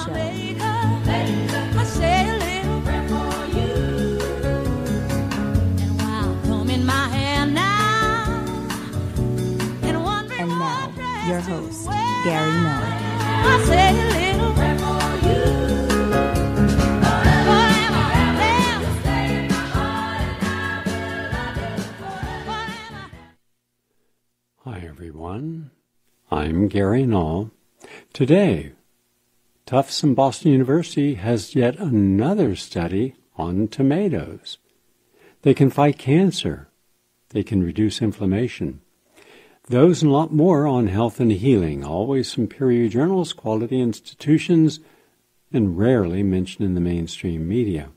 show. I say a little prayer for you. And while combing my hair now, and wondering And now, what your dress to host, wear, Gary Null. I say a little prayer for you. Hi everyone, I'm Gary Null. Today, Tufts and Boston University has yet another study on tomatoes. They can fight cancer. They can reduce inflammation. Those and a lot more on health and healing, always from peer-reviewed journals, quality institutions, and rarely mentioned in the mainstream media.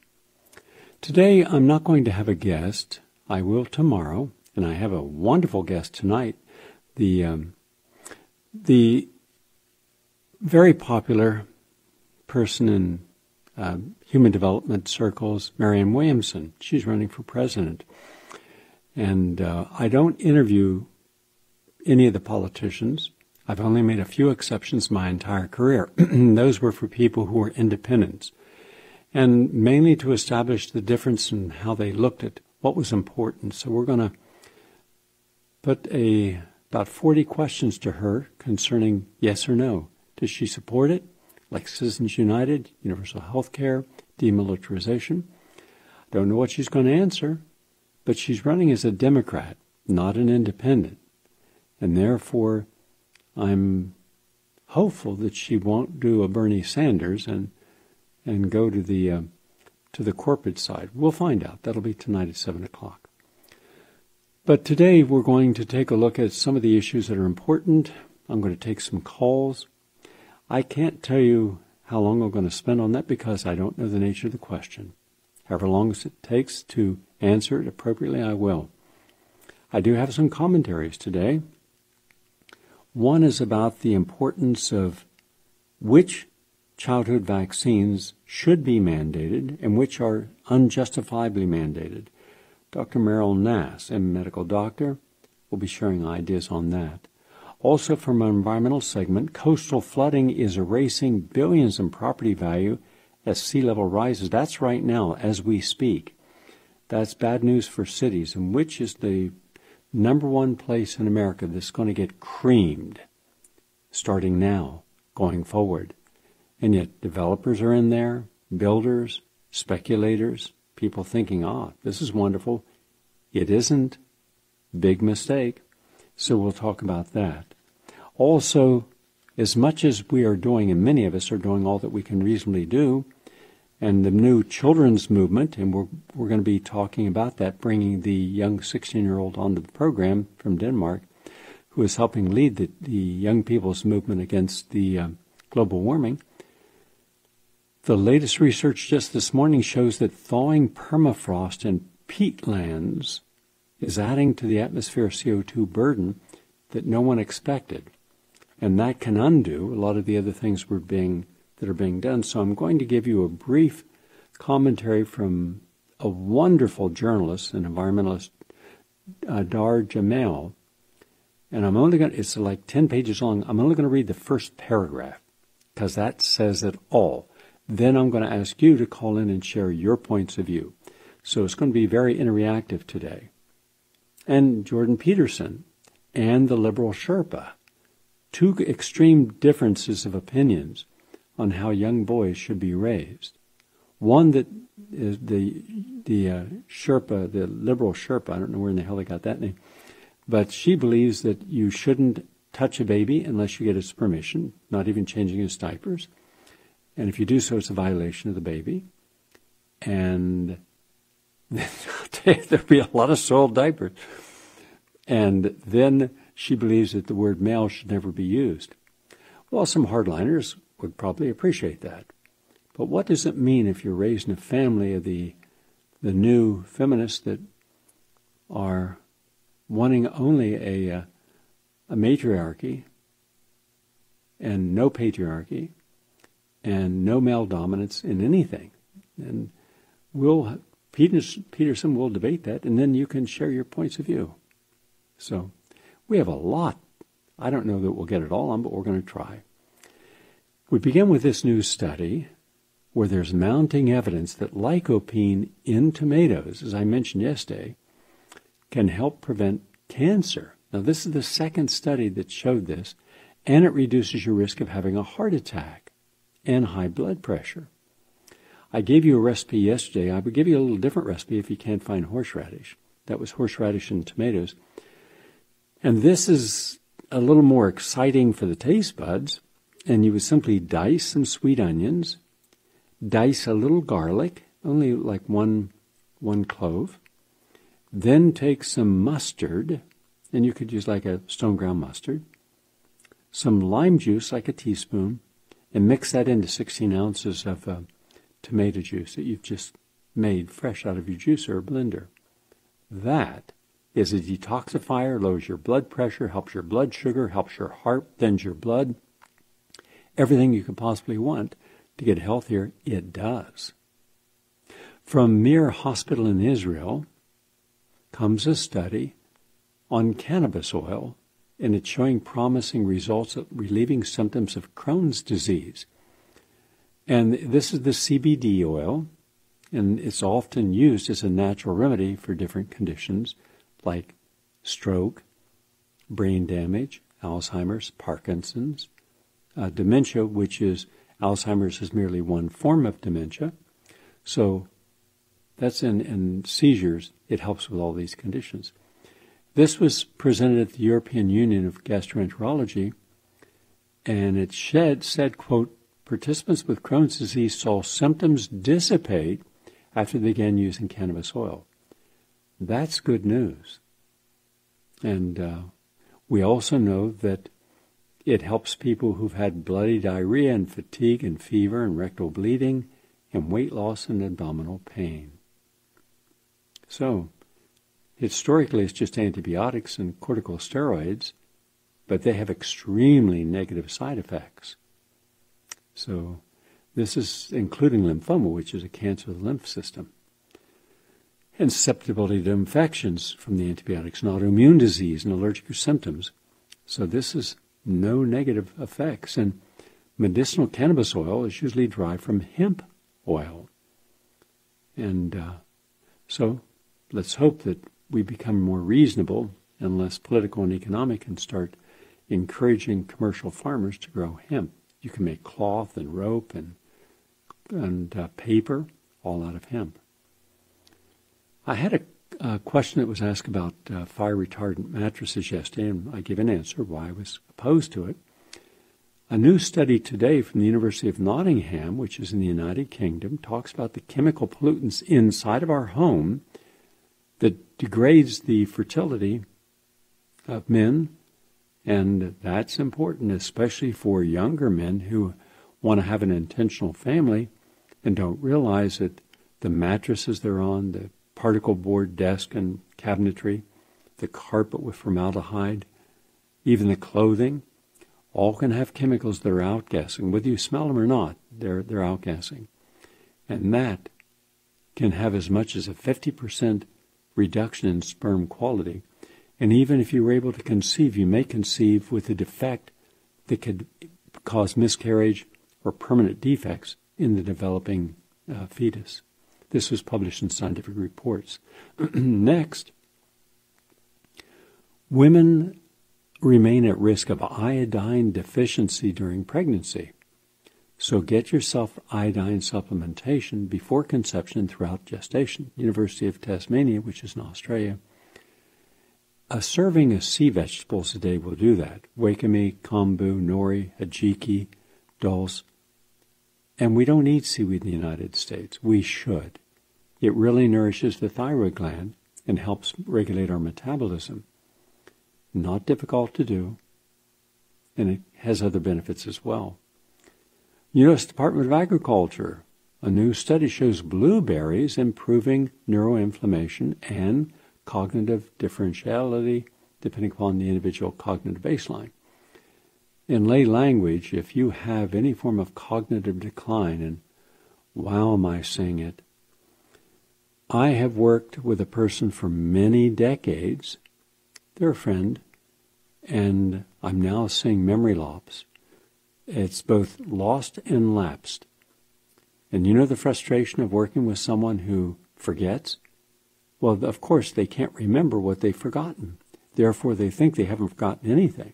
Today, I'm not going to have a guest. I will tomorrow, and I have a wonderful guest tonight. The very popular person in human development circles, Marianne Williamson. She's running for president. And I don't interview any of the politicians. I've only made a few exceptions my entire career. Those were for people who were independents. And mainly to establish the difference in how they looked at what was important. So we're going to put about 40 questions to her concerning yes or no. Does she support it? Like Citizens United, universal health care, demilitarization. Don't know what she's going to answer, but she's running as a Democrat, not an independent. And therefore, I'm hopeful that she won't do a Bernie Sanders and go to the corporate side. We'll find out. That'll be tonight at 7 o'clock. But today we're going to take a look at some of the issues that are important. I'm going to take some calls. I can't tell you how long I'm going to spend on that because I don't know the nature of the question. However long as it takes to answer it appropriately, I will. I do have some commentaries today. One is about the importance of which childhood vaccines should be mandated and which are unjustifiably mandated. Dr. Merrill Nass, a medical doctor, will be sharing ideas on that. Also from our environmental segment, coastal flooding is erasing billions in property value as sea level rises. That's right now as we speak. That's bad news for cities, and which is the number one place in America that's going to get creamed starting now, going forward. And yet developers are in there, builders, speculators, people thinking, this is wonderful. It isn't. Big mistake. So we'll talk about that. Also, as much as we are doing, and many of us are doing all that we can reasonably do, and the new children's movement, and we're going to be talking about that, bringing the young 16-year-old onto the program from Denmark, who is helping lead the young people's movement against the global warming. The latest research just this morning shows that thawing permafrost in peatlands is adding to the atmosphere CO2 burden that no one expected. And that can undo a lot of the other things that are being done. So I'm going to give you a brief commentary from a wonderful journalist and environmentalist, Dar Jamel. And it's like 10 pages long. I'm only going to read the first paragraph because that says it all. Then I'm going to ask you to call in and share your points of view. So it's going to be very interactive today. And Jordan Peterson and the liberal Sherpa, two extreme differences of opinions on how young boys should be raised. One that is the Sherpa, the liberal Sherpa, I don't know where in the hell they got that name, but she believes that you shouldn't touch a baby unless you get its permission, not even changing his diapers. And if you do so, it's a violation of the baby. And there'll be a lot of soiled diapers. And then she believes that the word male should never be used. Well, some hardliners would probably appreciate that. But what does it mean if you're raised in a family of the new feminists that are wanting only a matriarchy and no patriarchy and no male dominance in anything? And Peterson will debate that, and then you can share your points of view. So we have a lot. I don't know that we'll get it all on, but we're going to try. We begin with this new study where there's mounting evidence that lycopene in tomatoes, as I mentioned yesterday, can help prevent cancer. Now, this is the second study that showed this, and it reduces your risk of having a heart attack and high blood pressure. I gave you a recipe yesterday. I would give you a little different recipe if you can't find horseradish. That was horseradish and tomatoes. And this is a little more exciting for the taste buds. And you would simply dice some sweet onions, dice a little garlic, only like one clove. Then take some mustard, and you could use like a stone ground mustard, some lime juice, like a teaspoon, and mix that into 16 ounces of tomato juice that you've just made fresh out of your juicer or blender. That is a detoxifier, lowers your blood pressure, helps your blood sugar, helps your heart, thins your blood. Everything you could possibly want to get healthier, it does. From Mir Hospital in Israel comes a study on cannabis oil, and it's showing promising results of relieving symptoms of Crohn's disease. And this is the CBD oil, and it's often used as a natural remedy for different conditions like stroke, brain damage, Alzheimer's, Parkinson's, dementia, which is Alzheimer's is merely one form of dementia. So that's in seizures. It helps with all these conditions. This was presented at the European Union of Gastroenterology, and it said, quote, participants with Crohn's disease saw symptoms dissipate after they began using cannabis oil. That's good news. And we also know that it helps people who've had bloody diarrhea and fatigue and fever and rectal bleeding and weight loss and abdominal pain. So, historically it's just antibiotics and corticosteroids, but they have extremely negative side effects. So this is including lymphoma, which is a cancer of the lymph system, and susceptibility to infections from the antibiotics, and autoimmune disease and allergic symptoms. So this is no negative effects. And medicinal cannabis oil is usually derived from hemp oil. And so let's hope that we become more reasonable and less political and economic and start encouraging commercial farmers to grow hemp. You can make cloth and rope and paper all out of hemp. I had a question that was asked about fire retardant mattresses yesterday, and I gave an answer why I was opposed to it. A new study today from the University of Nottingham, which is in the United Kingdom, talks about the chemical pollutants inside of our home that degrades the fertility of men, and that's important, especially for younger men who want to have an intentional family and don't realize that the mattresses they're on, the particle board desk and cabinetry, the carpet with formaldehyde, even the clothing, all can have chemicals that are outgassing. Whether you smell them or not, they're outgassing. And that can have as much as a 50% reduction in sperm quality. And even if you were able to conceive, you may conceive with a defect that could cause miscarriage or permanent defects in the developing fetus. This was published in Scientific Reports. Next, women remain at risk of iodine deficiency during pregnancy. So get yourself iodine supplementation before conception and throughout gestation. University of Tasmania, which is in Australia. A serving of sea vegetables a day will do that. Wakame, kombu, nori, hajiki, dulse. And we don't eat seaweed in the United States. We should. It really nourishes the thyroid gland and helps regulate our metabolism. Not difficult to do, and it has other benefits as well. U.S. Department of Agriculture, a new study shows blueberries improving neuroinflammation and cognitive differentiality, depending upon the individual cognitive baseline. In lay language, if you have any form of cognitive decline, and wow, am I saying it, I have worked with a person for many decades. They're a friend, and I'm now seeing memory loss. It's both lost and lapsed. And you know the frustration of working with someone who forgets? Well, of course, they can't remember what they've forgotten. Therefore, they think they haven't forgotten anything.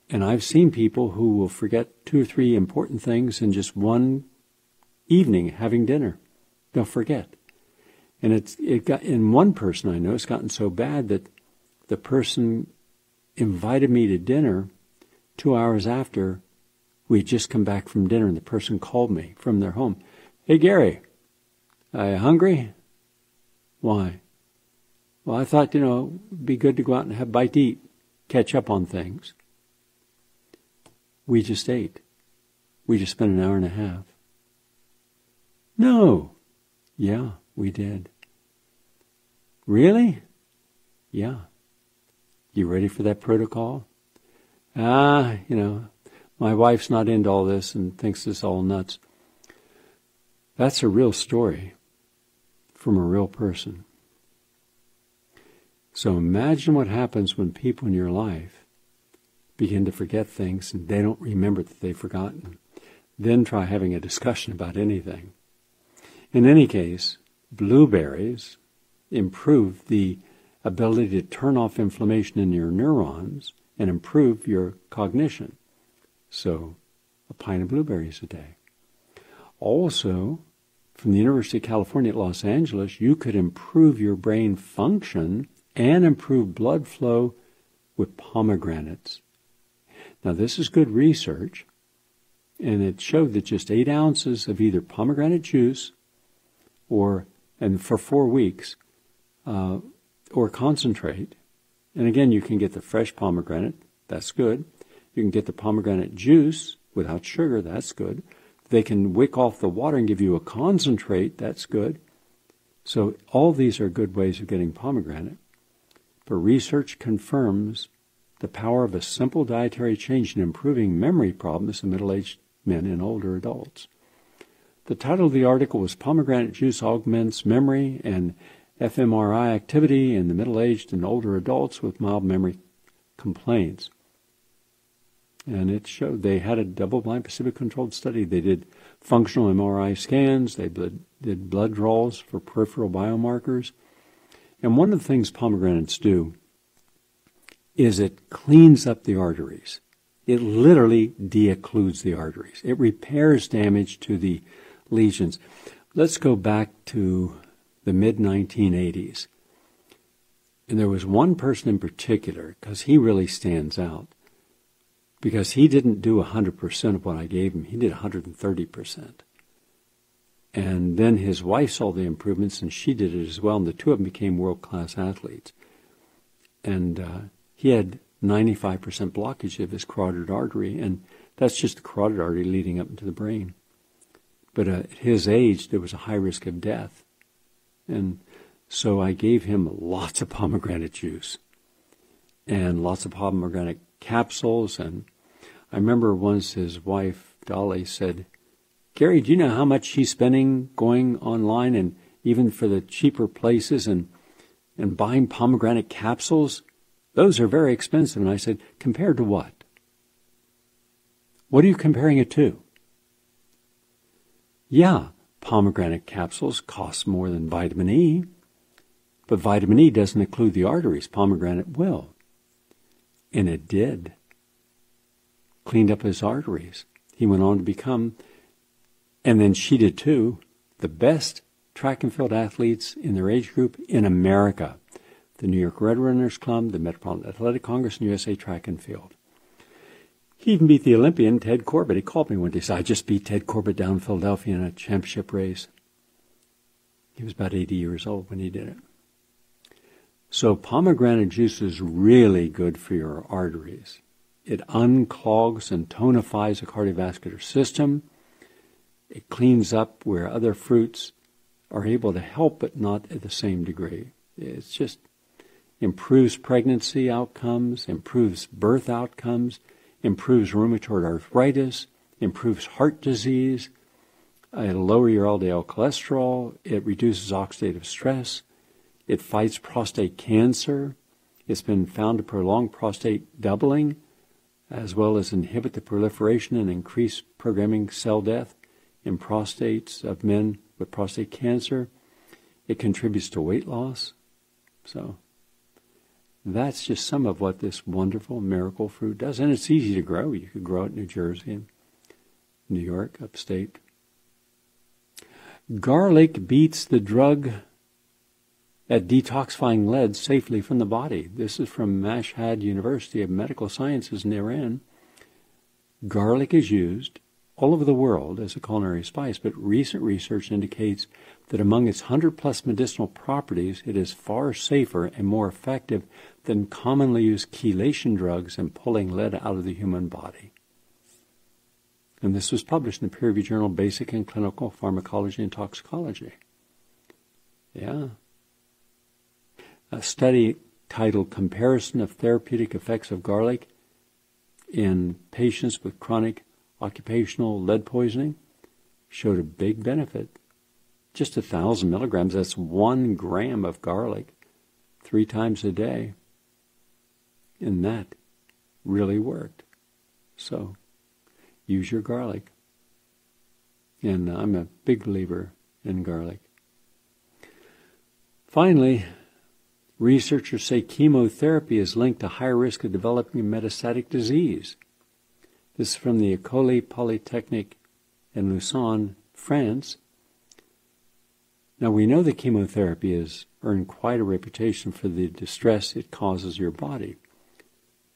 And I've seen people who will forget 2 or 3 important things in just one evening having dinner. They'll forget. And it got, in one person I know, it's gotten so bad that the person invited me to dinner 2 hours after we'd just come back from dinner, and the person called me from their home. Hey, Gary, are you hungry? Why? Well, I thought, it'd be good to go out and have a bite to eat, catch up on things. We just ate. We just spent an hour and a half. No. Yeah, we did. Really? Yeah. You ready for that protocol? My wife's not into all this and thinks it's all nuts. That's a real story from a real person. So imagine what happens when people in your life begin to forget things and they don't remember that they've forgotten. Then try having a discussion about anything. In any case, blueberries improve the ability to turn off inflammation in your neurons and improve your cognition. So, a pint of blueberries a day. Also, from the University of California at Los Angeles, you could improve your brain function and improve blood flow with pomegranates. Now, this is good research, and it showed that just 8 ounces of either pomegranate juice and for 4 weeks, or concentrate. And again, you can get the fresh pomegranate. That's good. You can get the pomegranate juice without sugar. That's good. They can wick off the water and give you a concentrate. That's good. So all these are good ways of getting pomegranate. But research confirms the power of a simple dietary change in improving memory problems in middle-aged men and older adults. The title of the article was Pomegranate Juice Augments Memory and fMRI Activity in the Middle-Aged and Older Adults with Mild Memory Complaints. And it showed they had a double-blind placebo-controlled study. They did functional MRI scans. They did blood draws for peripheral biomarkers. And one of the things pomegranates do is it cleans up the arteries. It literally de-occludes the arteries. It repairs damage to the lesions. Let's go back to the mid-1980s. And there was one person in particular, because he really stands out, because he didn't do 100% of what I gave him. He did 130%. And then his wife saw the improvements, and she did it as well, and the two of them became world-class athletes. And he had 95% blockage of his carotid artery, and that's just the carotid artery leading up into the brain. But at his age, there was a high risk of death. And so I gave him lots of pomegranate juice and lots of pomegranate capsules. And I remember once his wife, Dolly, said, Gary, do you know how much she's spending going online and even for the cheaper places and buying pomegranate capsules? Those are very expensive. And I said, compared to what? What are you comparing it to? Yeah, pomegranate capsules cost more than vitamin E, but vitamin E doesn't occlude the arteries. Pomegranate will. And it did. Cleaned up his arteries. He went on to become, and then she did too, the best track and field athletes in their age group in America. The New York Red Runners Club, the Metropolitan Athletic Congress, and USA Track and Field. He even beat the Olympian, Ted Corbett. He called me one day and said, I just beat Ted Corbett down in Philadelphia in a championship race. He was about 80 years old when he did it. So pomegranate juice is really good for your arteries. It unclogs and tonifies the cardiovascular system. It cleans up where other fruits are able to help, but not at the same degree. It's just improves pregnancy outcomes, improves birth outcomes, improves rheumatoid arthritis, improves heart disease, it'll lower your LDL cholesterol, it reduces oxidative stress, it fights prostate cancer, it's been found to prolong prostate doubling, as well as inhibit the proliferation and increase programming cell death in prostates of men with prostate cancer. It contributes to weight loss. So that's just some of what this wonderful miracle fruit does. And it's easy to grow. You could grow it in New Jersey and New York, upstate. Garlic beats the drug at detoxifying lead safely from the body. This is from Mashhad University of Medical Sciences in Iran. Garlic is used all over the world as a culinary spice, but recent research indicates that among its 100-plus medicinal properties, it is far safer and more effective than commonly used chelation drugs in pulling lead out of the human body. And this was published in the peer-reviewed journal Basic and Clinical Pharmacology and Toxicology. Yeah. A study titled Comparison of Therapeutic Effects of Garlic in Patients with Chronic Occupational Lead Poisoning showed a big benefit. Just 1,000 milligrams, that's 1 gram of garlic 3 times a day. And that really worked. So use your garlic. And I'm a big believer in garlic. Finally, researchers say chemotherapy is linked to higher risk of developing metastatic disease. This is from the École Polytechnique in Lausanne, France. Now, we know that chemotherapy has earned quite a reputation for the distress it causes your body.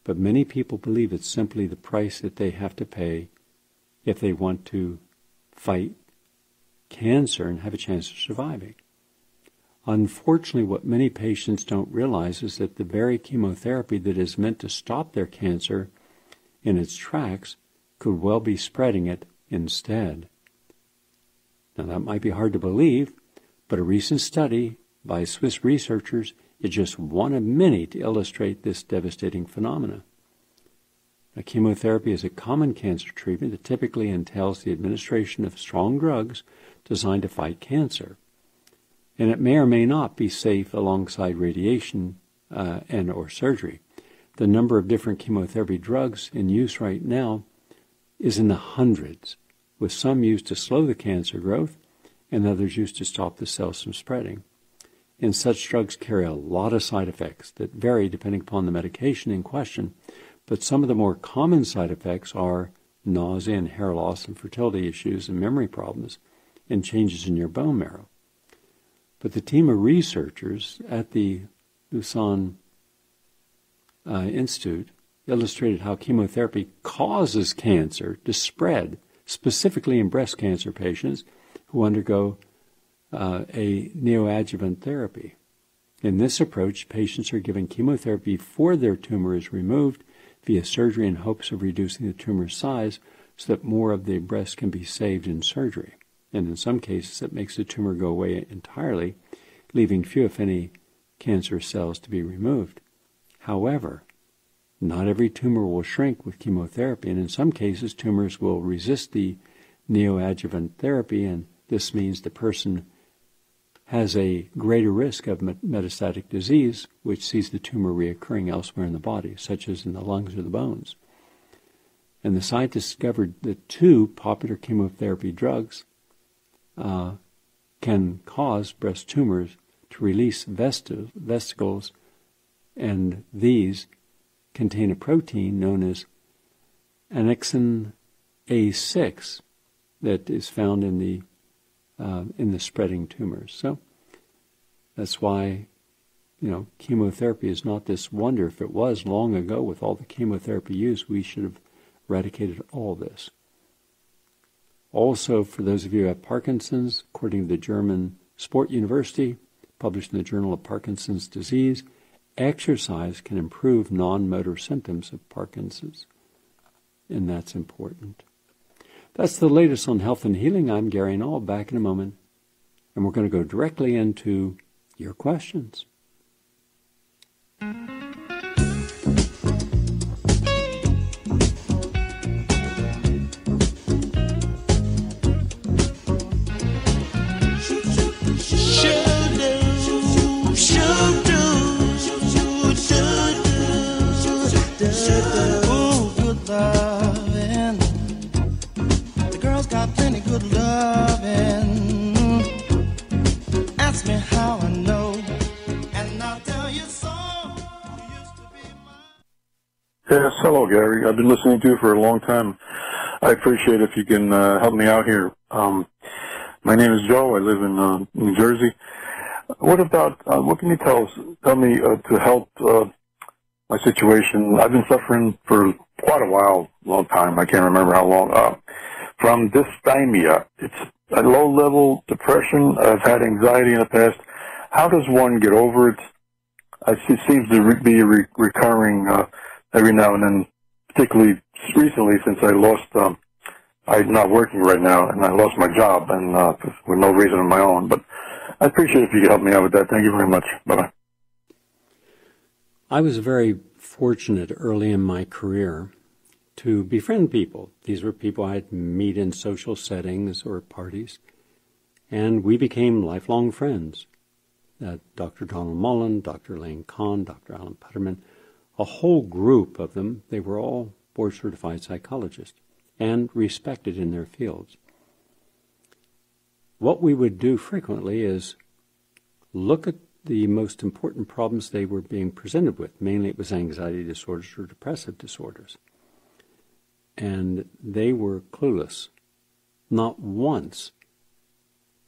But many people believe it's simply the price that they have to pay if they want to fight cancer and have a chance of surviving. Unfortunately, what many patients don't realize is that the very chemotherapy that is meant to stop their cancer in its tracks could well be spreading it instead. Now, that might be hard to believe, but a recent study by Swiss researchers is just one of many to illustrate this devastating phenomenon. Now, chemotherapy is a common cancer treatment that typically entails the administration of strong drugs designed to fight cancer. And it may or may not be safe alongside radiation and or surgery. The number of different chemotherapy drugs in use right now is in the hundreds, with some used to slow the cancer growth and others used to stop the cells from spreading. And such drugs carry a lot of side effects that vary depending upon the medication in question, but some of the more common side effects are nausea and hair loss and fertility issues and memory problems and changes in your bone marrow. But the team of researchers at the Lausanne Institute illustrated how chemotherapy causes cancer to spread, specifically in breast cancer patients who undergo a neoadjuvant therapy. In this approach, patients are given chemotherapy before their tumor is removed via surgery in hopes of reducing the tumor size so that more of the breast can be saved in surgery. And in some cases, it makes the tumor go away entirely, leaving few, if any, cancerous cells to be removed. However, not every tumor will shrink with chemotherapy, and in some cases, tumors will resist the neoadjuvant therapy, and this means the person has a greater risk of metastatic disease, which sees the tumor reoccurring elsewhere in the body, such as in the lungs or the bones. And the scientists discovered that 2 popular chemotherapy drugs can cause breast tumors to release vesicles, and these contain a protein known as annexin A6 that is found in the spreading tumors. So that's why, chemotherapy is not this wonder. If it was long ago with all the chemotherapy use, we should have eradicated all this. Also, for those of you who have Parkinson's, according to the German Sport University, published in the Journal of Parkinson's Disease, exercise can improve non-motor symptoms of Parkinson's, and that's important. That's the latest on health and healing. I'm Gary Null, back in a moment, and we're going to go directly into your questions. ask me how I know, and I'll tell you so. You used to be mine. Yes, hello, Gary. I've been listening to you for a long time. I appreciate if you can help me out here. My name is Joe. I live in New Jersey. What can you tell me to help my situation? I've been suffering for quite a while, long time. I can't remember how long. From dysthymia. It's a low-level depression. I've had anxiety in the past. How does one get over it? It seems to be recurring every now and then, particularly recently since I lost, I'm not working right now, and I lost my job, and with no reason of my own. But I appreciate if you could help me out with that. Thank you very much. Bye-bye. I was very fortunate early in my career to befriend people. These were people I'd meet in social settings or parties, and we became lifelong friends. Dr. Donald Mullen, Dr. Lane Kahn, Dr. Alan Putterman, a whole group of them. They were all board-certified psychologists and respected in their fields. What we would do frequently is look at the most important problems they were being presented with. Mainly it was anxiety disorders or depressive disorders. And they were clueless. Not once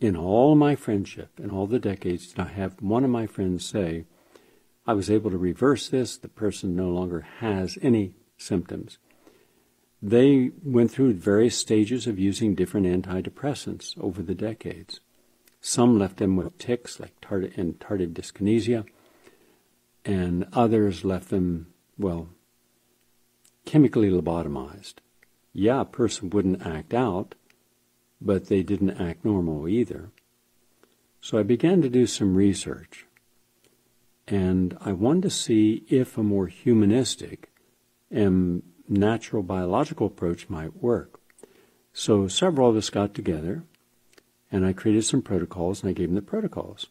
in all my friendship, in all the decades, did I have one of my friends say, I was able to reverse this, the person no longer has any symptoms. They went through various stages of using different antidepressants over the decades. Some left them with tics, like tardive dyskinesia, and others left them, chemically lobotomized. Yeah, a person wouldn't act out, but they didn't act normal either. So I began to do some research, and I wanted to see if a more humanistic and natural biological approach might work. So several of us got together, and I created some protocols, and I gave them the protocols.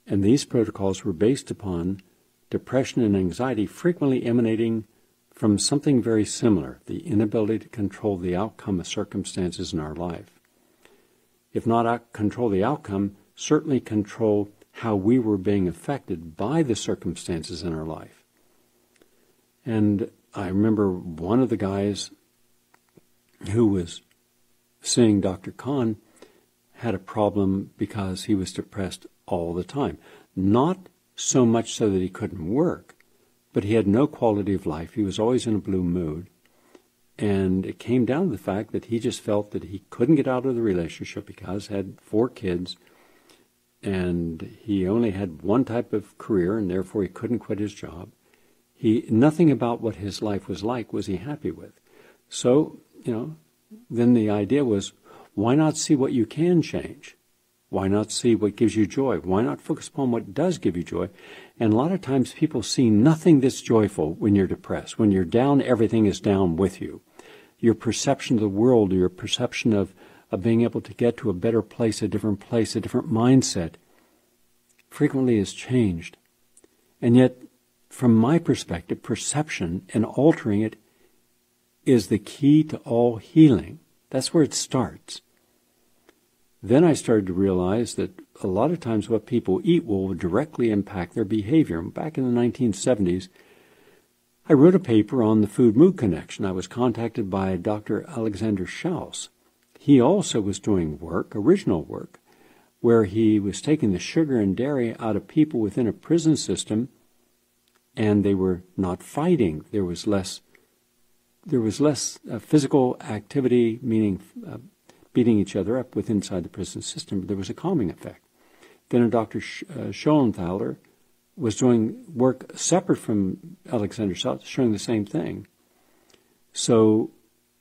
And these protocols were based upon depression and anxiety frequently emanating from something very similar, the inability to control the outcome of circumstances in our life. If not control the outcome, certainly control how we were being affected by the circumstances in our life. And I remember one of the guys who was seeing Dr. Kahn had a problem because he was depressed all the time. Not so much so that he couldn't work, but he had no quality of life. He was always in a blue mood. And it came down to the fact that he just felt that he couldn't get out of the relationship because he had 4 kids, and he only had one type of career, and therefore he couldn't quit his job. Nothing about what his life was like was he happy with. So, then the idea was, why not see what you can change? Why not see what gives you joy? Why not focus upon what does give you joy? And a lot of times people see nothing that's joyful when you're depressed. When you're down, everything is down with you. Your perception of the world, your perception of being able to get to a better place, a different mindset, frequently is changed. And yet, from my perspective, perception and altering it is the key to all healing. That's where it starts. Then I started to realize that a lot of times what people eat will directly impact their behavior. Back in the 1970s, I wrote a paper on the food-mood connection. I was contacted by Dr. Alexander Schaus. He also was doing original work, where he was taking the sugar and dairy out of people within a prison system, and they were not fighting. There was less physical activity, meaning beating each other up inside the prison system, but there was a calming effect. Then a Dr. Schoenthaler was doing work separate from Alexander Schaus, showing the same thing. So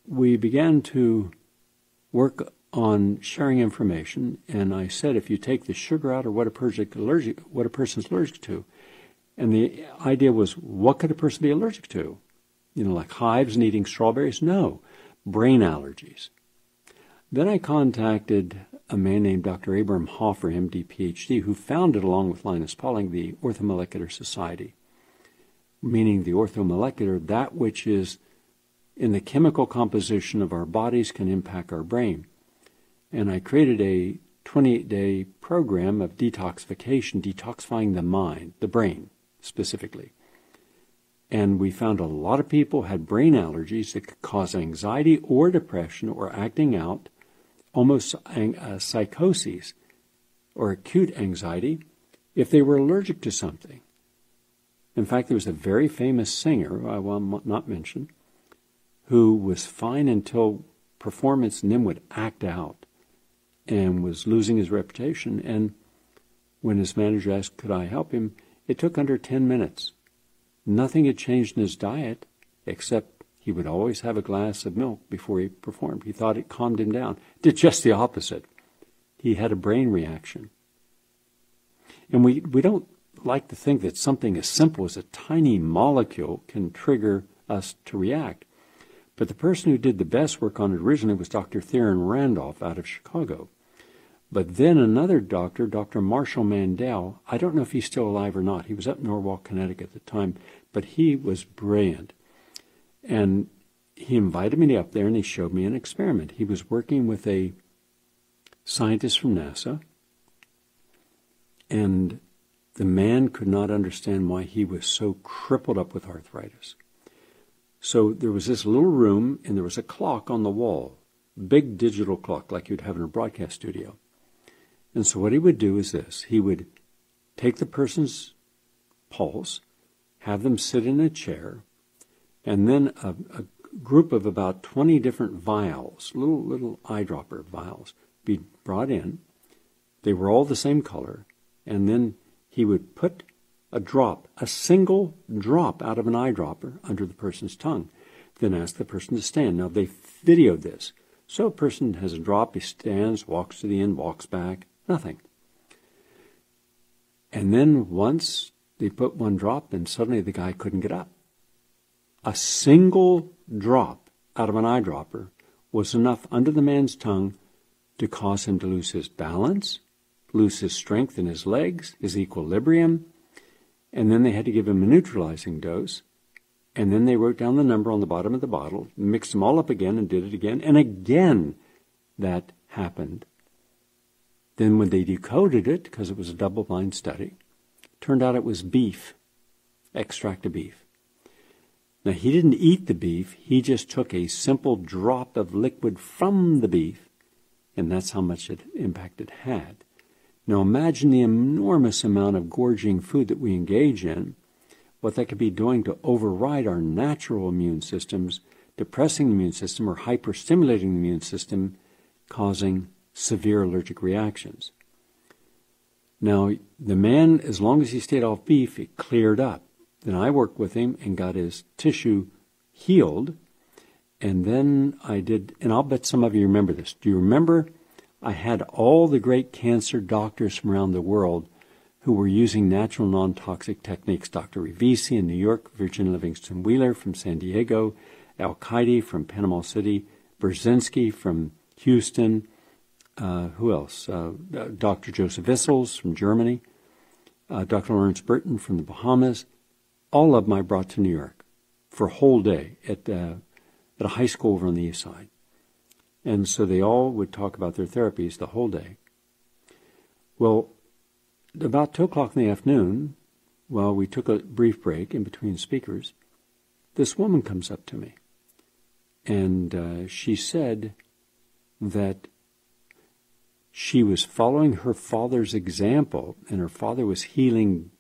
we began to work on sharing information, and I said, if you take the sugar out or what a person's allergic to, and the idea was, what could a person be allergic to? Like hives and eating strawberries? No, brain allergies. Then I contacted a man named Dr. Abraham Hoffer, MD, Ph.D., who founded, along with Linus Pauling, the Orthomolecular Society, meaning the orthomolecular, that which is in the chemical composition of our bodies can impact our brain. And I created a 28-day program of detoxification, detoxifying the mind, the brain specifically. And we found a lot of people had brain allergies that could cause anxiety or depression or acting out, almost psychoses or acute anxiety if they were allergic to something. In fact, there was a very famous singer, I will not mention, who was fine until performance and then would act out and was losing his reputation. And when his manager asked, could I help him, it took under 10 minutes. Nothing had changed in his diet except he would always have a glass of milk before he performed. He thought it calmed him down. It did just the opposite. He had a brain reaction. And we don't like to think that something as simple as a tiny molecule can trigger us to react. But the person who did the best work on it originally was Dr. Theron Randolph out of Chicago. But then another doctor, Dr. Marshall Mandel, I don't know if he's still alive or not. He was up in Norwalk, Connecticut at the time, but he was brilliant. And he invited me up there and he showed me an experiment. He was working with a scientist from NASA, and the man could not understand why he was so crippled up with arthritis. So there was this little room, and there was a clock on the wall, big digital clock like you'd have in a broadcast studio. And so what he would do is this. He would take the person's pulse, have them sit in a chair, and then a group of about 20 different vials, little eyedropper vials, be brought in. They were all the same color, and then he would put a single drop out of an eyedropper under the person's tongue, then ask the person to stand. Now, they videoed this. So a person has a drop, he stands, walks to the end, walks back, nothing. And then once they put one drop, and suddenly the guy couldn't get up. A single drop out of an eyedropper was enough under the man's tongue to cause him to lose his balance, lose his strength in his legs, his equilibrium, and then they had to give him a neutralizing dose, and then they wrote down the number on the bottom of the bottle, mixed them all up again and did it again, and again that happened. Then when they decoded it, because it was a double-blind study, turned out it was beef, extract of beef. Now, he didn't eat the beef, he just took a simple drop of liquid from the beef, and that's how much impact it had. Now imagine the enormous amount of gorging food that we engage in, what that could be doing to override our natural immune systems, depressing the immune system or hyperstimulating the immune system, causing severe allergic reactions. Now, the man, as long as he stayed off beef, it cleared up. Then I worked with him and got his tissue healed, and then I did, and I'll bet some of you remember this. Do you remember I had all the great cancer doctors from around the world who were using natural non-toxic techniques? Dr. Rivisi in New York, Virginia Livingston Wheeler from San Diego, Al-Qaidi from Panama City, Brzezinski from Houston, who else? Dr. Joseph Issels from Germany, Dr. Lawrence Burton from the Bahamas. All of them I brought to New York for a whole day at a high school over on the east side. And so they all would talk about their therapies the whole day. Well, about 2 o'clock in the afternoon, while we took a brief break in between speakers, this woman comes up to me. And she said that she was following her father's example, and her father was healing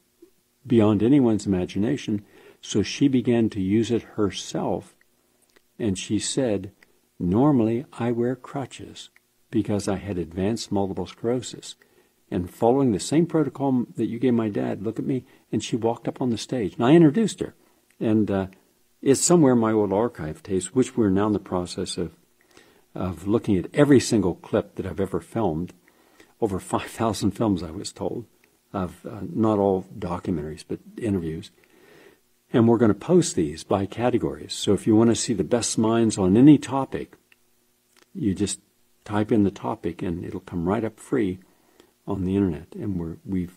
beyond anyone's imagination, so she began to use it herself. And she said, normally I wear crutches because I had advanced multiple sclerosis. And following the same protocol that you gave my dad, look at me, and she walked up on the stage. And I introduced her. And it's somewhere in my old archive tapes, which we're now in the process of looking at every single clip that I've ever filmed. Over 5,000 films, I was told, of not all documentaries, but interviews. And we're going to post these by categories. So if you want to see the best minds on any topic, you just type in the topic and it'll come right up free on the internet. And we've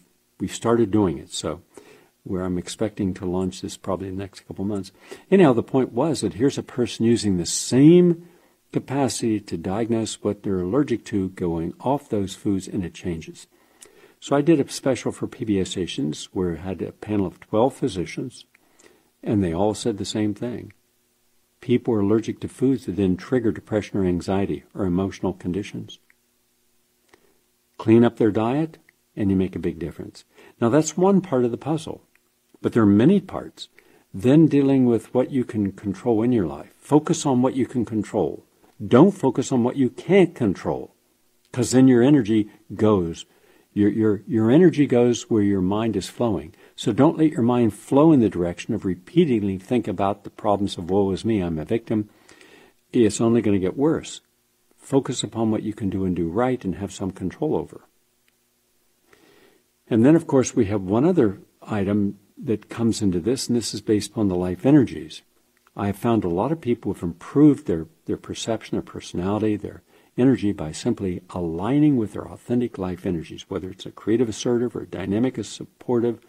started doing it. So where I'm expecting to launch this probably in the next couple months. Anyhow, the point was that here's a person using the same capacity to diagnose what they're allergic to going off those foods, and it changes. So I did a special for PBS stations where I had a panel of 12 physicians, and they all said the same thing. People are allergic to foods that then trigger depression or anxiety or emotional conditions. Clean up their diet, and you make a big difference. Now, that's one part of the puzzle, but there are many parts. Then dealing with what you can control in your life. Focus on what you can control. Don't focus on what you can't control, because then your energy goes. Your energy goes where your mind is flowing. So don't let your mind flow in the direction of repeatedly think about the problems of woe is me, I'm a victim. It's only going to get worse. Focus upon what you can do and do right and have some control over. And then, of course, we have one other item that comes into this, and this is based upon the life energies. I have found a lot of people who have improved their perception, their personality, their energy by simply aligning with their authentic life energies, whether it's a creative assertive or dynamic supportive.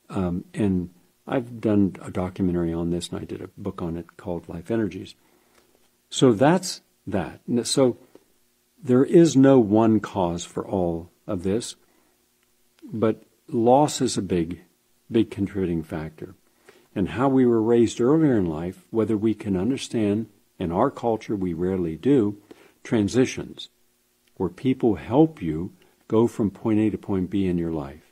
And I've done a documentary on this, and I did a book on it called Life Energies. So that's that. So there is no one cause for all of this, but loss is a big contributing factor. And how we were raised earlier in life, whether we can understand, in our culture we rarely do, transitions, where people help you go from point A to point B in your life.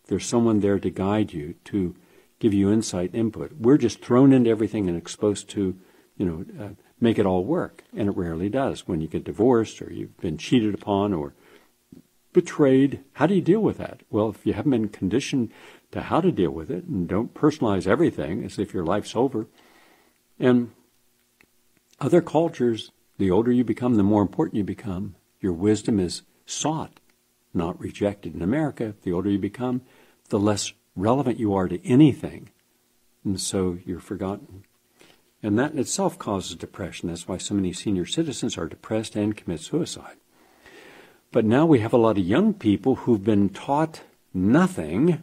There's someone there to guide you, to give you insight, input. We're just thrown into everything and exposed to, make it all work. And it rarely does. When you get divorced or you've been cheated upon or betrayed, how do you deal with that? Well, if you haven't been conditioned to how to deal with it, and don't personalize everything as if your life's over. And other cultures, the older you become, the more important you become. Your wisdom is sought, not rejected. In America, the older you become, the less relevant you are to anything. And so you're forgotten. And that in itself causes depression. That's why so many senior citizens are depressed and commit suicide. But now we have a lot of young people who've been taught nothing.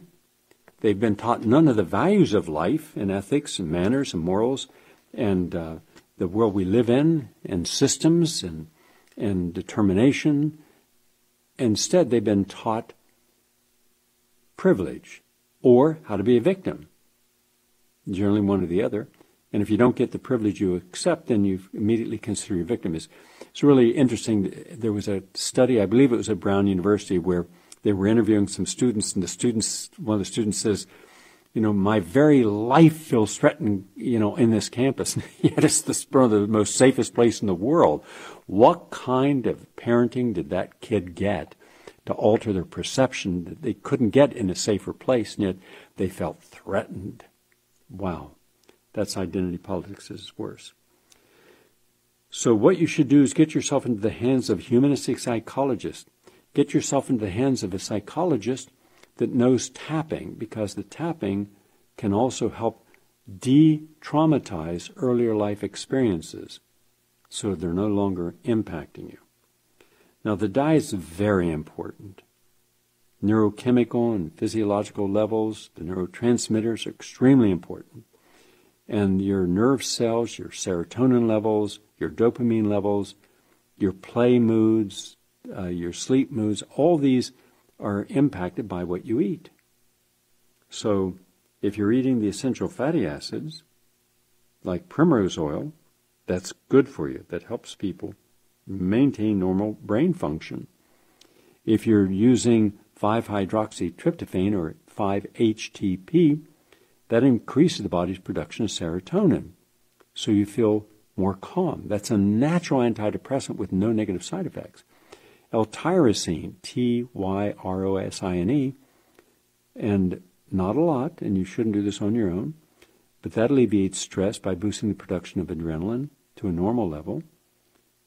They've been taught none of the values of life and ethics and manners and morals and the world we live in and systems and determination. Instead, they've been taught privilege or how to be a victim, generally one or the other. And if you don't get the privilege you accept, then you immediately consider your victim. It's really interesting. There was a study, I believe it was at Brown University, where they were interviewing some students, and one of the students says, my very life feels threatened, in this campus. Yet it's one of the most safest place in the world. What kind of parenting did that kid get to alter their perception that they couldn't get in a safer place, and yet they felt threatened? Wow. That's identity politics at its worst. So what you should do is get yourself into the hands of humanistic psychologists. Get yourself into the hands of a psychologist that knows tapping, because the tapping can also help de-traumatize earlier life experiences so they're no longer impacting you. Now, the diet is very important. Neurochemical and physiological levels, the neurotransmitters are extremely important. And your nerve cells, your serotonin levels, your dopamine levels, your play moods, your sleep moods, all these are impacted by what you eat. So if you're eating the essential fatty acids, like primrose oil, that's good for you. That helps people maintain normal brain function. If you're using 5-hydroxytryptophan or 5-HTP, that increases the body's production of serotonin, so you feel more calm. That's a natural antidepressant with no negative side effects. L-tyrosine, Tyrosine, and not a lot, and you shouldn't do this on your own, but that alleviates stress by boosting the production of adrenaline to a normal level,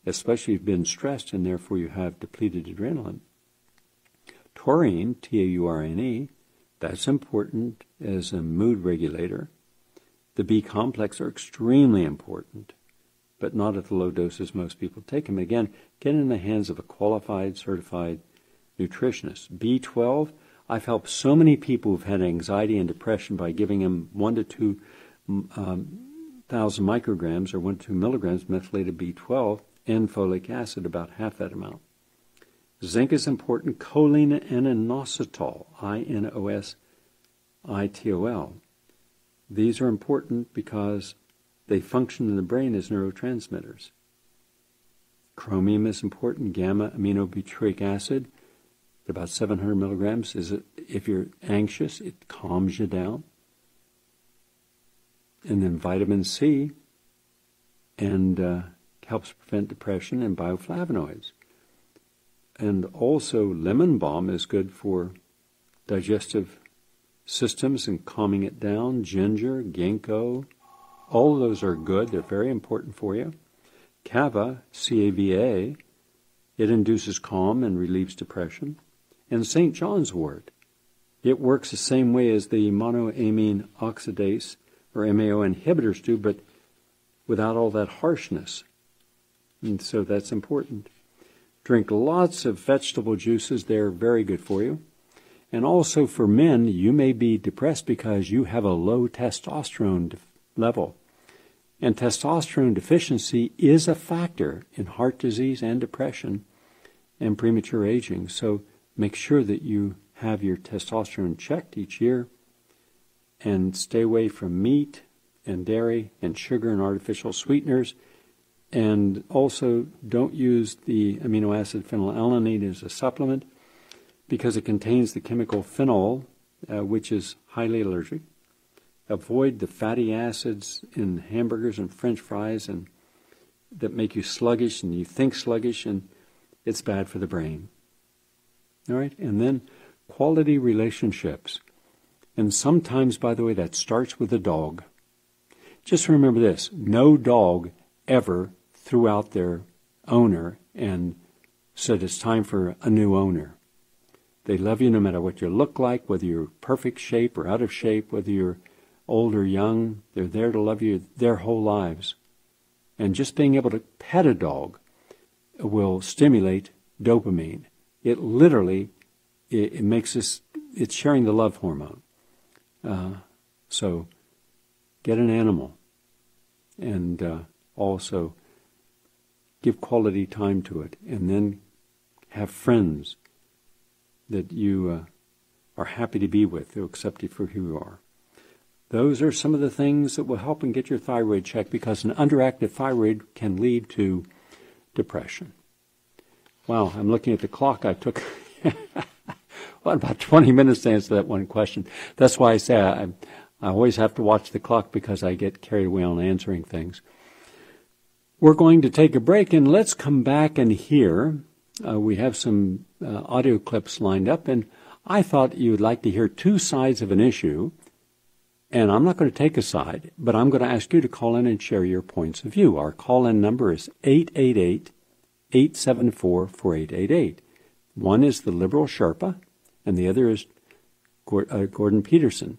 especially if you've been stressed and therefore you have depleted adrenaline. Taurine, Taurine, that's important as a mood regulator. The B complex are extremely important, but not at the low doses most people take them. Again, get in the hands of a qualified, certified nutritionist. B12, I've helped so many people who've had anxiety and depression by giving them 1 to 2 1,000 micrograms or 1 to 2 milligrams methylated B12 and folic acid, about half that amount. Zinc is important. Choline and inositol, inositol. These are important because they function in the brain as neurotransmitters. Chromium is important. Gamma-aminobutyric acid, about 700 milligrams. If you're anxious, it calms you down. And then vitamin C and helps prevent depression, and bioflavonoids. And also lemon balm is good for digestive systems and calming it down. Ginger, ginkgo, all of those are good. They're very important for you. Cava, C-A-V-A, it induces calm and relieves depression. And St. John's wort, it works the same way as the monoamine oxidase or MAO inhibitors do, but without all that harshness. And so that's important. Drink lots of vegetable juices. They're very good for you. And also for men, you may be depressed because you have a low testosterone level. And testosterone deficiency is a factor in heart disease and depression and premature aging. So make sure that you have your testosterone checked each year, and stay away from meat and dairy and sugar and artificial sweeteners. And also don't use the amino acid phenylalanine as a supplement because it contains the chemical phenol, which is highly allergic. Avoid the fatty acids in hamburgers and French fries and that make you sluggish and you think sluggish, and it's bad for the brain. All right? And then quality relationships. And sometimes, by the way, that starts with a dog. Just remember this: no dog ever threw out their owner and said it's time for a new owner. They love you no matter what you look like, whether you're perfect shape or out of shape, whether you're old or young. They're there to love you their whole lives. And just being able to pet a dog will stimulate dopamine. It literally, it makes us, it's sharing the love hormone. So get an animal, and also give quality time to it, and then have friends that you are happy to be with, who accept you for who you are. Those are some of the things that will help and get your thyroid checked, because an underactive thyroid can lead to depression. Wow, I'm looking at the clock. I took about 20 minutes to answer that one question. That's why I say I always have to watch the clock, because I get carried away on answering things. We're going to take a break, and let's come back and hear. We have some audio clips lined up, and I thought you would like to hear two sides of an issue. And I'm not going to take a side, but I'm going to ask you to call in and share your points of view. Our call-in number is 888-874-4888. One is the liberal Sherpa, and the other is Gordon Peterson.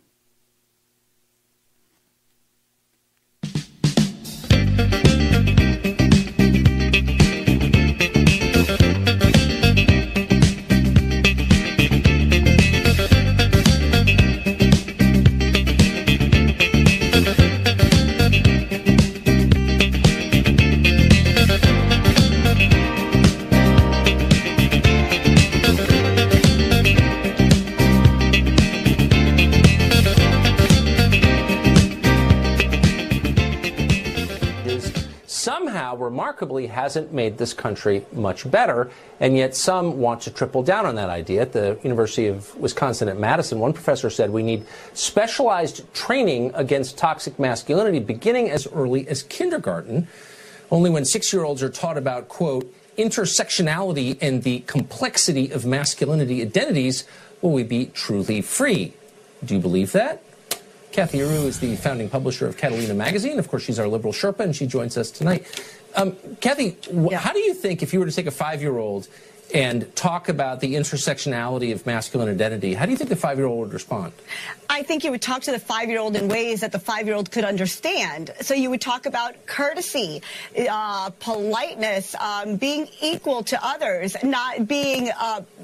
Remarkably hasn't made this country much better, and yet some want to triple down on that idea. At the University of Wisconsin at Madison, one professor said we need specialized training against toxic masculinity beginning as early as kindergarten. Only when 6-year-olds are taught about, quote, intersectionality and the complexity of masculinity identities will we be truly free. Do you believe that? Kathy Aru is the founding publisher of Catalina Magazine. Of course, she's our liberal Sherpa, and she joins us tonight. Kathy, how do you think, if you were to take a 5-year-old and talk about the intersectionality of masculine identity, how do you think the 5-year-old would respond? I think you would talk to the 5-year-old in ways that the 5-year-old could understand. So you would talk about courtesy, politeness, being equal to others, not being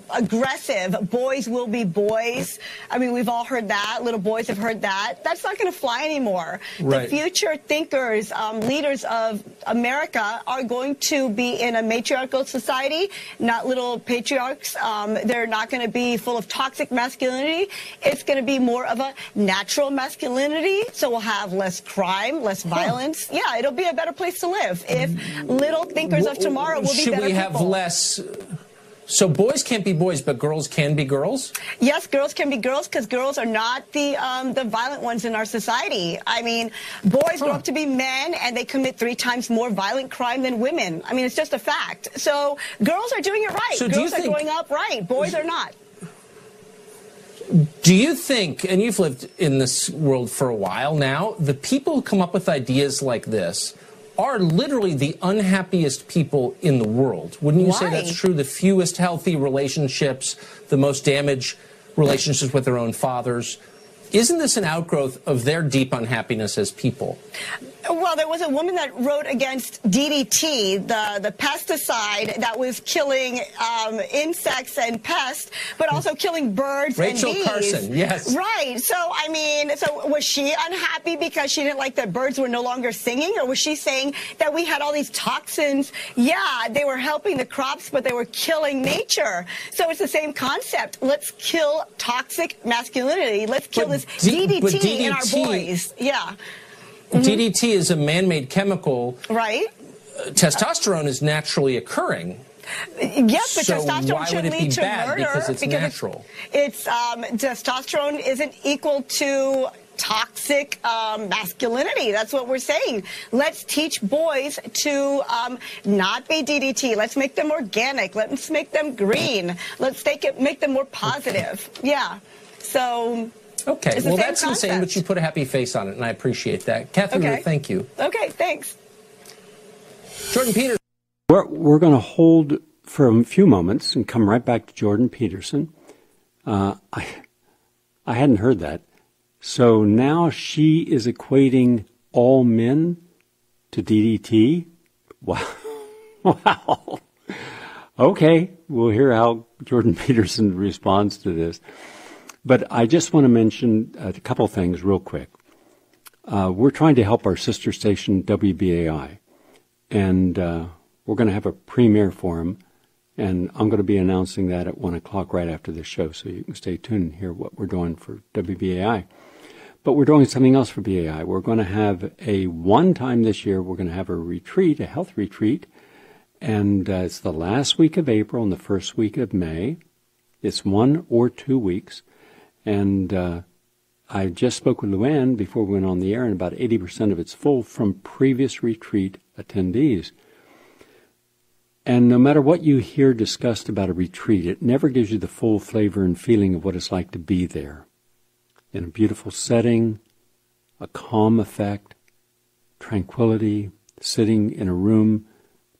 aggressive. Boys will be boys. I mean, we've all heard that. Little boys have heard that. That's not going to fly anymore. Right. The future thinkers, leaders of America are going to be in a matriarchal society, not little patriarchs. They're not going to be full of toxic masculinity. It's going to be more of a natural masculinity. So we'll have less crime, less violence. Yeah, it'll be a better place to live if little thinkers of tomorrow will be better people. Should we have less? So boys can't be boys, but girls can be girls? Yes, girls can be girls because girls are not the violent ones in our society. I mean, boys grow up to be men and they commit 3 times more violent crime than women. I mean, it's just a fact. So girls are doing it right. So girls are growing up right. Boys are not. Do you think, and you've lived in this world for a while now, the people who come up with ideas like this are literally the unhappiest people in the world? Wouldn't you say that's true? The fewest healthy relationships, the most damaged relationships with their own fathers. Isn't this an outgrowth of their deep unhappiness as people? Well, there was a woman that wrote against DDT, the pesticide that was killing insects and pests, but also killing birds and bees. Rachel Carson, yes. Right. So, I mean, so was she unhappy because she didn't like that birds were no longer singing? Or was she saying that we had all these toxins? Yeah, they were helping the crops, but they were killing nature. So it's the same concept. Let's kill toxic masculinity. Let's kill this DDT in our boys. Yeah. DDT is a man-made chemical. Right. Testosterone is naturally occurring. Yes, but so testosterone why should would it lead be to bad? murder Because it's natural. It's testosterone isn't equal to toxic masculinity. That's what we're saying. Let's teach boys to not be DDT. Let's make them organic. Let's make them green. Let's make them more positive. Yeah. So. Okay, well, that's insane, but you put a happy face on it, and I appreciate that. Catherine, thank you. Okay, thanks. Jordan Peterson. We're going to hold for a few moments and come right back to Jordan Peterson. I hadn't heard that. So now she is equating all men to DDT? Wow. Wow. Okay, we'll hear how Jordan Peterson responds to this. But I just want to mention a couple things real quick. We're trying to help our sister station, WBAI, and we're going to have a premiere for them, and I'm going to be announcing that at 1 o'clock right after the show, so you can stay tuned and hear what we're doing for WBAI. But we're doing something else for BAI. We're going to have one time this year, we're going to have a retreat, a health retreat, and it's the last week of April and the first week of May. It's 1 or 2 weeks. And I just spoke with Luann before we went on the air, and about 80% of it's full from previous retreat attendees. And no matter what you hear discussed about a retreat, it never gives you the full flavor and feeling of what it's like to be there. In a beautiful setting, a calm effect, tranquility, sitting in a room,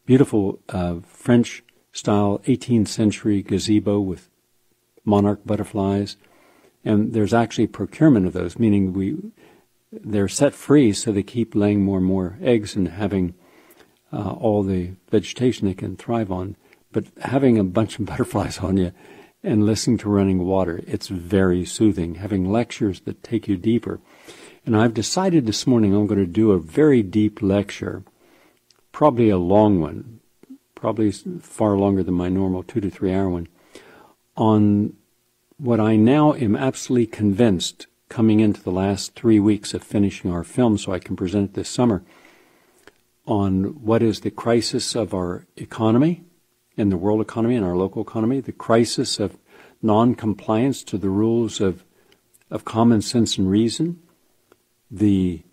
beautiful French-style 18th century gazebo with monarch butterflies. And there's actually procurement of those, meaning they're set free so they keep laying more and more eggs and having all the vegetation they can thrive on. But having a bunch of butterflies on you and listening to running water, it's very soothing. Having lectures that take you deeper. And I've decided this morning I'm going to do a very deep lecture, probably a long one, probably far longer than my normal 2 to 3 hour one, on what I now am absolutely convinced, coming into the last 3 weeks of finishing our film so I can present it this summer, on what is the crisis of our economy, and the world economy and our local economy, the crisis of non-compliance to the rules of common sense and reason, the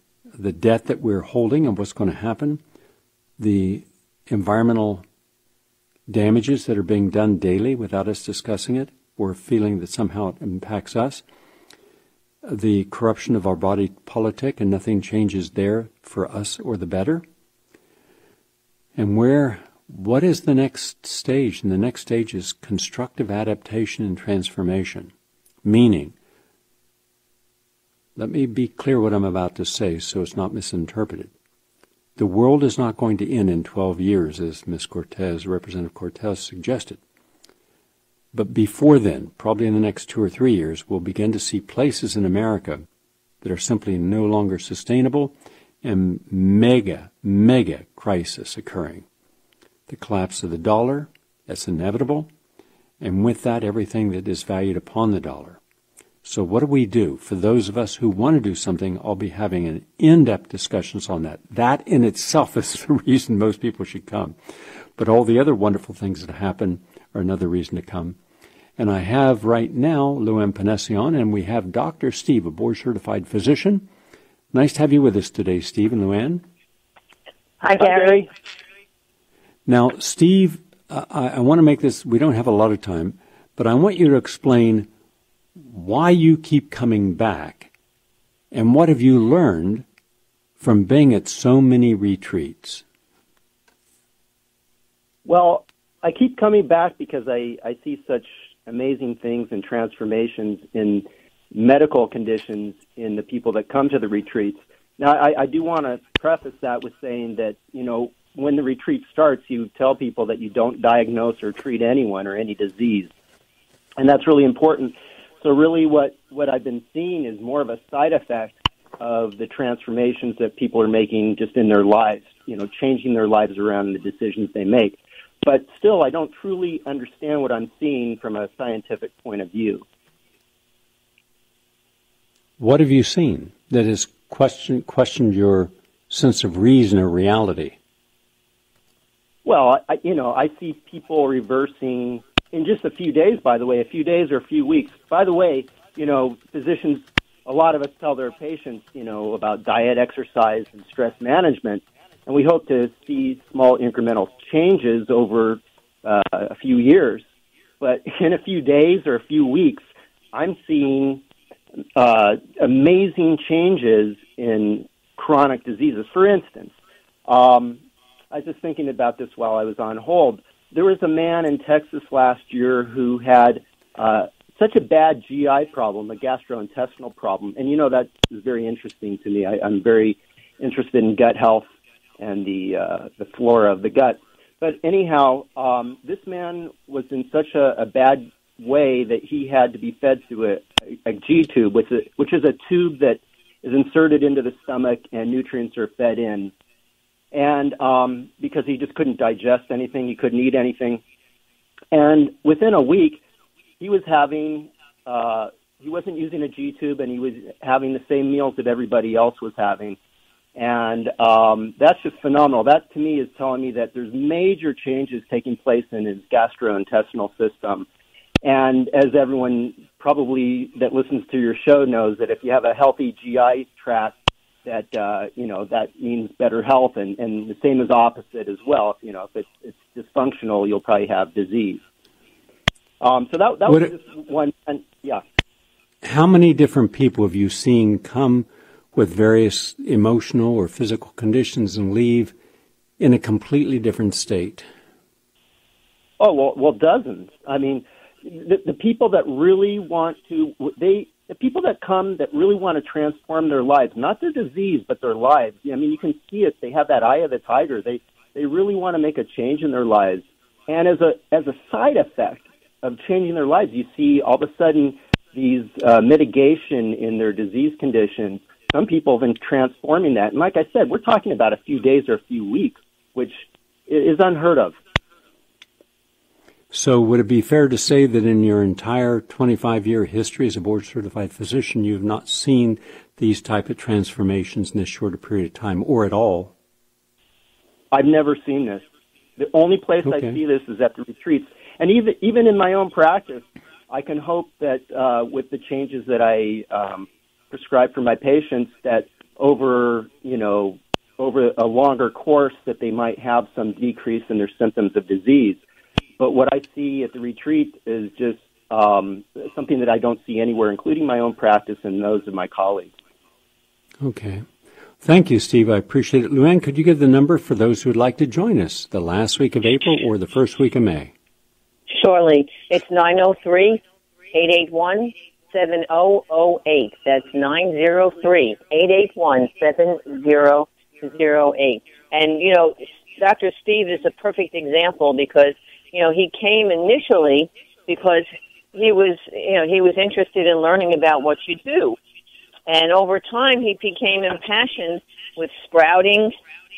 debt that we're holding and what's going to happen, the environmental damages that are being done daily without us discussing it, or feeling that somehow it impacts us, the corruption of our body politic and nothing changes there for us or the better, and where What is the next stage? And the next stage is constructive adaptation and transformation. Meaning, let me be clear what I'm about to say so it's not misinterpreted. The world is not going to end in 12 years, as Ms. Cortez, Representative Cortez, suggested. But before then, probably in the next 2 or 3 years, we'll begin to see places in America that are simply no longer sustainable and mega crisis occurring. The collapse of the dollar, that's inevitable, and with that, everything that is valued upon the dollar. So what do we do? For those of us who want to do something, I'll be having an in-depth discussions on that. That in itself is the reason most people should come. But all the other wonderful things that happen are another reason to come. And I have right now Luann Panessian, and we have Dr. Steve, a board-certified physician. Nice to have you with us today, Steve and Luann. Hi, Gary. Now, Steve, I want to make this, we don't have a lot of time, but I want you to explain why you keep coming back and what have you learned from being at so many retreats. Well, I keep coming back because I see such amazing things and transformations in medical conditions in the people that come to the retreats. Now, I do want to preface that with saying that, you know, when the retreat starts, you tell people that you don't diagnose or treat anyone or any disease. And that's really important. So really what I've been seeing is more of a side effect of the transformations that people are making just in their lives, you know, changing their lives around and the decisions they make. But still, I don't truly understand what I'm seeing from a scientific point of view. What have you seen that has questioned your sense of reason or reality? Well, I see people reversing in just a few days, by the way, a few days or a few weeks. By the way, you know, physicians, a lot of us tell their patients, you know, about diet, exercise, and stress management, and we hope to see small incremental changes over a few years. But in a few days or a few weeks, I'm seeing amazing changes in chronic diseases. For instance, I was just thinking about this while I was on hold. There was a man in Texas last year who had such a bad GI problem, a gastrointestinal problem. And, you know, that is very interesting to me. I'm very interested in gut health and the flora of the gut. But anyhow, this man was in such a bad way that he had to be fed through a G-tube, which is a tube that is inserted into the stomach and nutrients are fed in. And because he just couldn't digest anything, he couldn't eat anything. And within a week, he was having, he wasn't using a G-tube, and he was having the same meals that everybody else was having. And that's just phenomenal. That, to me, is telling me that there's major changes taking place in his gastrointestinal system. And as everyone probably that listens to your show knows, that if you have a healthy GI tract, that, you know, that means better health, and the same is opposite as well. You know, if it's dysfunctional, you'll probably have disease. So that was just one, and yeah. How many different people have you seen come with various emotional or physical conditions and leave in a completely different state? Oh, well, dozens. I mean, the people that really want to, the people that come that really want to transform their lives, not their disease, but their lives. I mean, you can see it. They have that eye of the tiger. They really want to make a change in their lives. And as a side effect of changing their lives, you see all of a sudden these mitigation in their disease conditions. Some people have been transforming that. And like I said, we're talking about a few days or a few weeks, which is unheard of. So would it be fair to say that in your entire 25-year history as a board-certified physician, you've not seen these type of transformations in this shorter period of time, or at all? I've never seen this. The only place I see this is at the retreats. And even in my own practice, I can hope that with the changes that I prescribe for my patients, that over a longer course, that they might have some decrease in their symptoms of disease. But what I see at the retreat is just something that I don't see anywhere, including my own practice and those of my colleagues. Okay. Thank you, Steve. I appreciate it. Luann, could you give the number for those who would like to join us the last week of April or the first week of May? Surely. It's 903-881-7008. That's 903-881-7008. And, you know, Dr. Steve is a perfect example because, you know, he came initially because he was interested in learning about what you do. And over time, he became impassioned with sprouting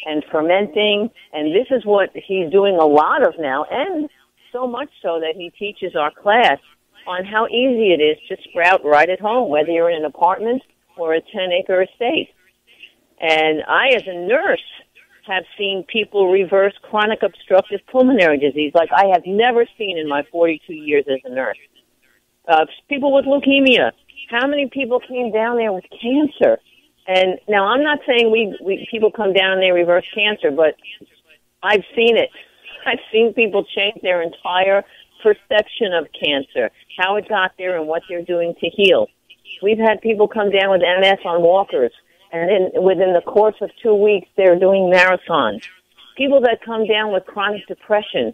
and fermenting, and this is what he's doing a lot of now, and so much so that he teaches our class on how easy it is to sprout right at home, whether you're in an apartment or a 10-acre estate. And I, as a nurse, have seen people reverse chronic obstructive pulmonary disease like I have never seen in my 42 years as a nurse. People with leukemia. How many people came down there with cancer? And now I'm not saying we people come down and they reverse cancer, but I've seen it. I've seen people change their entire perception of cancer, how it got there and what they're doing to heal. We've had people come down with MS on walkers, and then within the course of 2 weeks, they're doing marathons. People that come down with chronic depression,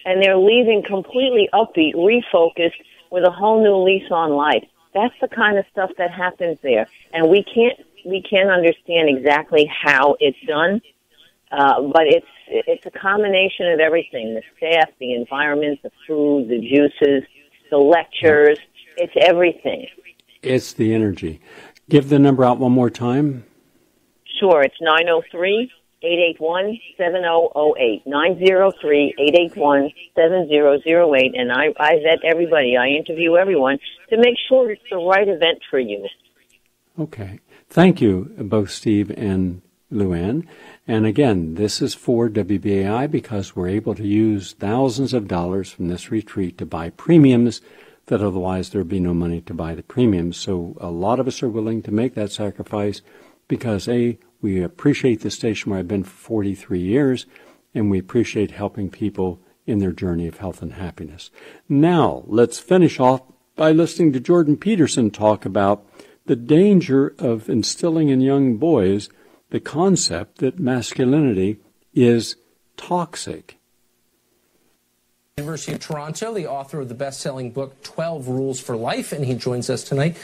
and they're leaving completely upbeat, refocused, with a whole new lease on life. That's the kind of stuff that happens there, and we can't understand exactly how it's done, but it's a combination of everything: the staff, the environment, the food, the juices, the lectures. It's everything. It's the energy. Give the number out one more time. Sure, it's 903-881-7008, 903-881-7008, and I vet everybody. I interview everyone to make sure it's the right event for you. Okay. Thank you, both Steve and Luann. And again, this is for WBAI because we're able to use thousands of dollars from this retreat to buy premiums that otherwise there would be no money to buy the premiums. So a lot of us are willing to make that sacrifice because, A, we appreciate the station where I've been for 43 years, and we appreciate helping people in their journey of health and happiness. Now, let's finish off by listening to Jordan Peterson talk about the danger of instilling in young boys the concept that masculinity is toxic. University of Toronto, the author of the best-selling book 12 Rules for Life, and he joins us tonight.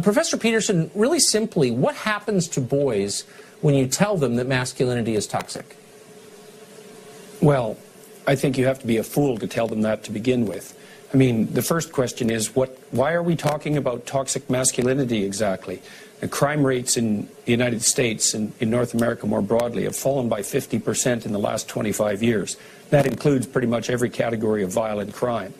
Professor Peterson, really simply, what happens to boys when you tell them that masculinity is toxic? Well, I think you have to be a fool to tell them that to begin with. I mean, the first question is, why are we talking about toxic masculinity exactly? The crime rates in the United States and in North America more broadly have fallen by 50% in the last 25 years. That includes pretty much every category of violent crime.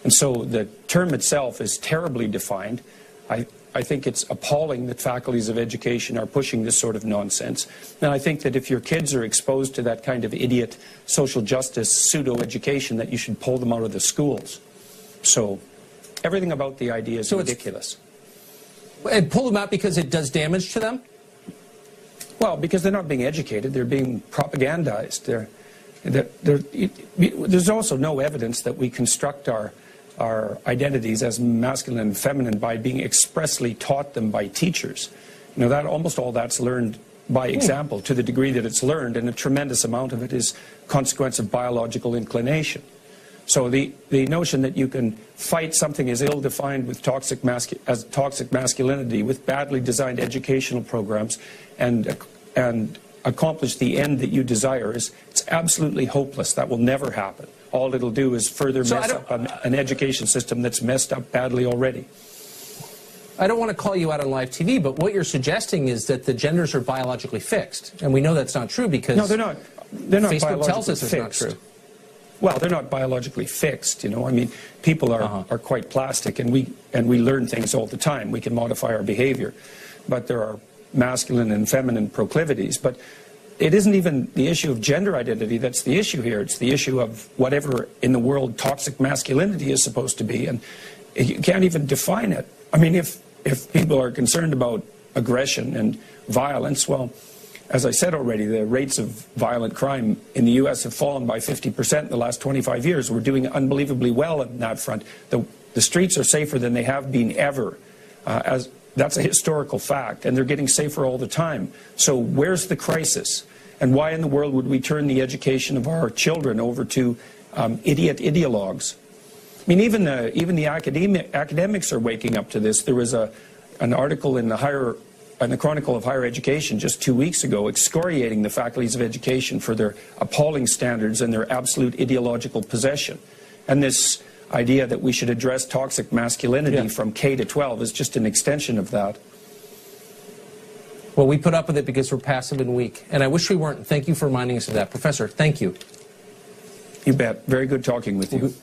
And so the term itself is terribly defined. I think it's appalling that faculties of education are pushing this sort of nonsense. And I think that if your kids are exposed to that kind of idiot social justice pseudo-education, that you should pull them out of the schools. So everything about the idea is ridiculous. And pull them out because it does damage to them? Well, because they're not being educated. They're being propagandized. There's also no evidence that we construct our identities as masculine and feminine by being expressly taught them by teachers. You know, that almost all that's learned by example to the degree that it's learned, and a tremendous amount of it is consequence of biological inclination. So the notion that you can fight something as ill-defined with toxic masculinity with badly designed educational programs and accomplish the end that you desire it's absolutely hopeless. That will never happen. All it'll do is further mess up an education system that's messed up badly already. I don't want to call you out on live TV, but what you're suggesting is that the genders are biologically fixed, and we know that's not true because no, they're not. They're not Facebook tells us fixed. It's not true. Well, they're not biologically fixed, you know. I mean, people are quite plastic, and we learn things all the time. We can modify our behavior, but there are masculine and feminine proclivities. But it isn't even the issue of gender identity that's the issue here. It's the issue of whatever in the world toxic masculinity is supposed to be, and you can't even define it. I mean, if people are concerned about aggression and violence, well, as I said already, the rates of violent crime in the U.S. have fallen by 50% in the last 25 years. We're doing unbelievably well on that front. The streets are safer than they have been ever. As That's a historical fact, and they're getting safer all the time. So where's the crisis? And why in the world would we turn the education of our children over to idiot ideologues? I mean, even the academics are waking up to this. There was an article in the Chronicle of Higher Education just 2 weeks ago excoriating the faculties of education for their appalling standards and their absolute ideological possession. And this idea that we should address toxic masculinity from K to 12 is just an extension of that. Well, we put up with it because we're passive and weak. And I wish we weren't. Thank you for reminding us of that. Professor, thank you. You bet. Very good talking with you.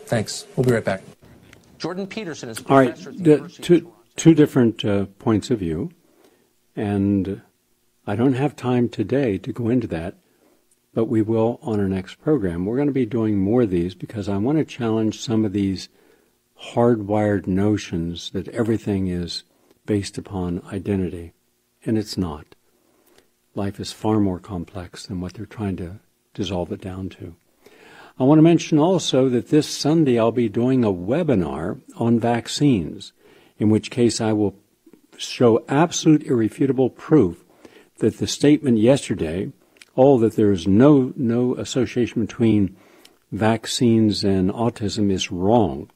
Thanks. We'll be right back. Jordan Peterson is a All right, professor at the University of Toronto. Two different points of view, and I don't have time today to go into that, but we will on our next program. We're going to be doing more of these because I want to challenge some of these hardwired notions that everything is based upon identity, and it's not. Life is far more complex than what they're trying to dissolve it down to. I want to mention also that this Sunday I'll be doing a webinar on vaccines, in which case I will show absolute irrefutable proof that the statement yesterday, that there is no association between vaccines and autism, is wrong.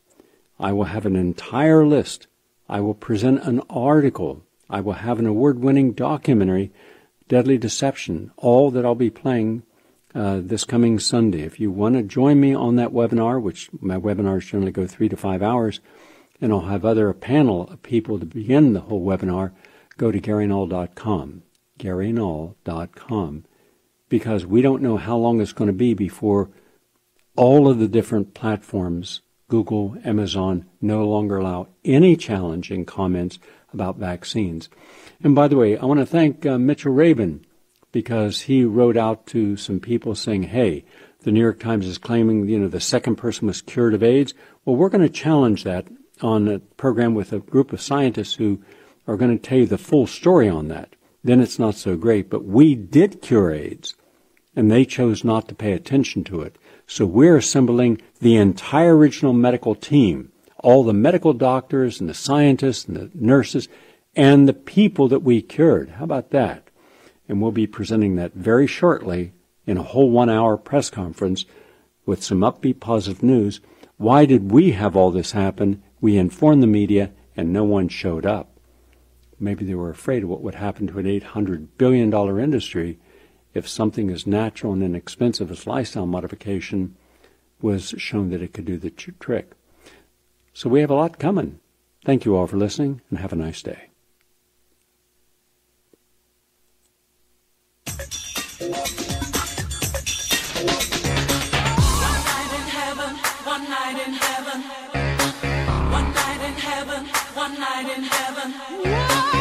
I will have an entire list. I will present an article. I will have an award-winning documentary, Deadly Deception, all that I'll be playing this coming Sunday. If you want to join me on that webinar, which my webinars generally go 3 to 5 hours, and I'll have a panel of people to begin the whole webinar, go to GaryNull.com, GaryNull.com, because we don't know how long it's going to be before all of the different platforms, Google, Amazon, no longer allow any challenging comments about vaccines. And by the way, I want to thank Mitchell Rabin, because he wrote out to some people saying, hey, the New York Times is claiming, the second person was cured of AIDS. Well, we're going to challenge that on a program with a group of scientists who are going to tell you the full story on that. Then it's not so great. But we did cure AIDS, and they chose not to pay attention to it. So we're assembling the entire original medical team, all the medical doctors and the scientists and the nurses and the people that we cured. How about that? And we'll be presenting that very shortly in a whole 1-hour press conference with some upbeat positive news. Why did we have all this happen? We informed the media and no one showed up. Maybe they were afraid of what would happen to an $800 billion industry if something as natural and inexpensive as lifestyle modification was shown that it could do the trick. So we have a lot coming. Thank you all for listening, and have a nice day. One night in heaven, one night in heaven, one night in heaven.